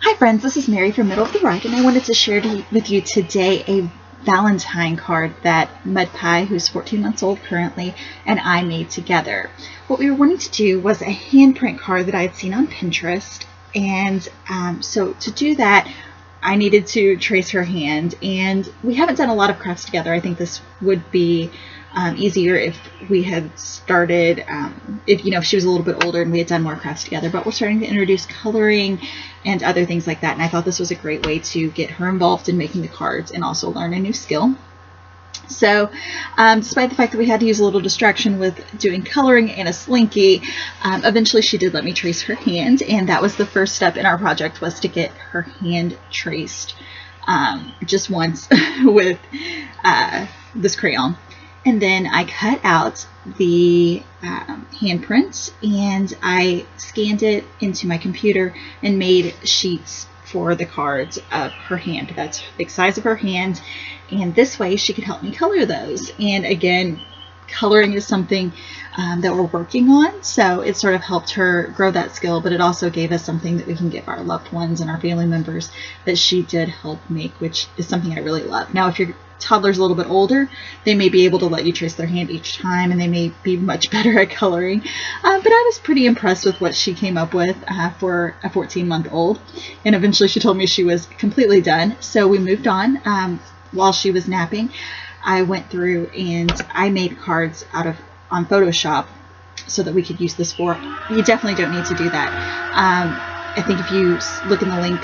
Hi friends, this is Mary from Middle of the Ride, and I wanted to share with you today a Valentine card that Mud Pie, who's 14 months old currently, and I made together. What we were wanting to do was a handprint card that I had seen on Pinterest, and so to do that I needed to trace her hand, and we haven't done a lot of crafts together. I think this would be easier if we had started, if she was a little bit older and we had done more crafts together, but we're starting to introduce coloring and other things like that, and I thought this was a great way to get her involved in making the cards and also learn a new skill. So despite the fact that we had to use a little distraction with doing coloring and a slinky, eventually she did let me trace her hand, and that was the first step in our project, was to get her hand traced just once with this crayon. And then I cut out the handprints and I scanned it into my computer and made sheets for the cards of her hand. That's the size of her hand, and this way she could help me color those. And again, coloring is something that we're working on, so it sort of helped her grow that skill, but it also gave us something that we can give our loved ones and our family members that she did help make, which is something I really love. Now, if your toddler's a little bit older, they may be able to let you trace their hand each time, and they may be much better at coloring, but I was pretty impressed with what she came up with for a 14-month-old, and eventually she told me she was completely done, so we moved on. While she was napping, I went through and I made cards on Photoshop so that we could use this for. You definitely don't need to do that. I think if you look in the link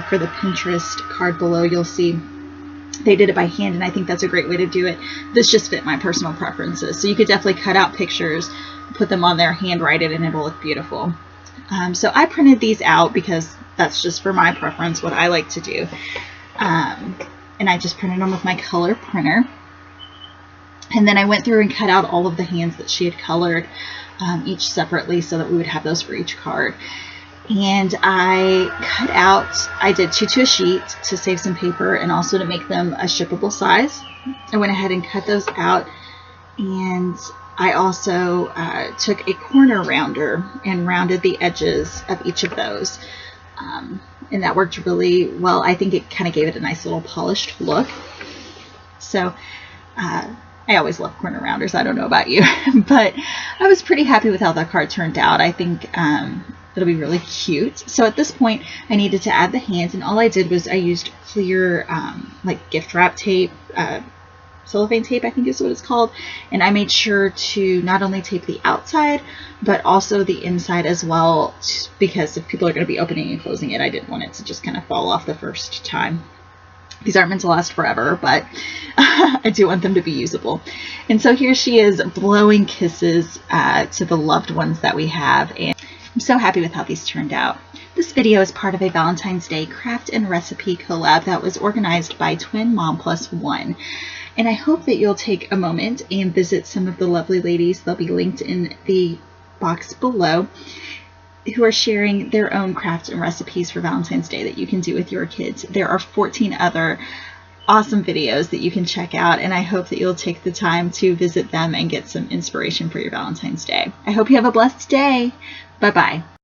for the Pinterest card below, you'll see they did it by hand, and I think that's a great way to do it. This just fit my personal preferences, so you could definitely cut out pictures, put them on there, handwrite it, and it'll look beautiful. So I printed these out because that's just for my preference, what I like to do. And I just printed them with my color printer. And then I went through and cut out all of the hands that she had colored, each separately, so that we would have those for each card. And I did 2 to a sheet to save some paper and also to make them a shippable size. I went ahead and cut those out, and I also took a corner rounder and rounded the edges of each of those. And that worked really well. I think it kind of gave it a nice little polished look. So I always love corner rounders. I don't know about you, but I was pretty happy with how that card turned out. I think it'll be really cute. So at this point, I needed to add the hands, and all I did was I used clear like gift wrap tape, cellophane tape, I think is what it's called, and I made sure to not only tape the outside but also the inside as well, because if people are going to be opening and closing it, I didn't want it to just kind of fall off the first time. These aren't meant to last forever, but I do want them to be usable. And so here she is blowing kisses to the loved ones that we have, and I'm so happy with how these turned out. This video is part of a Valentine's Day craft and recipe collab that was organized by Twin Mom Plus One. And I hope that you'll take a moment and visit some of the lovely ladies, they'll be linked in the box below, who are sharing their own crafts and recipes for Valentine's Day that you can do with your kids. There are 14 other awesome videos that you can check out, and I hope that you'll take the time to visit them and get some inspiration for your Valentine's Day. I hope you have a blessed day. Bye-bye.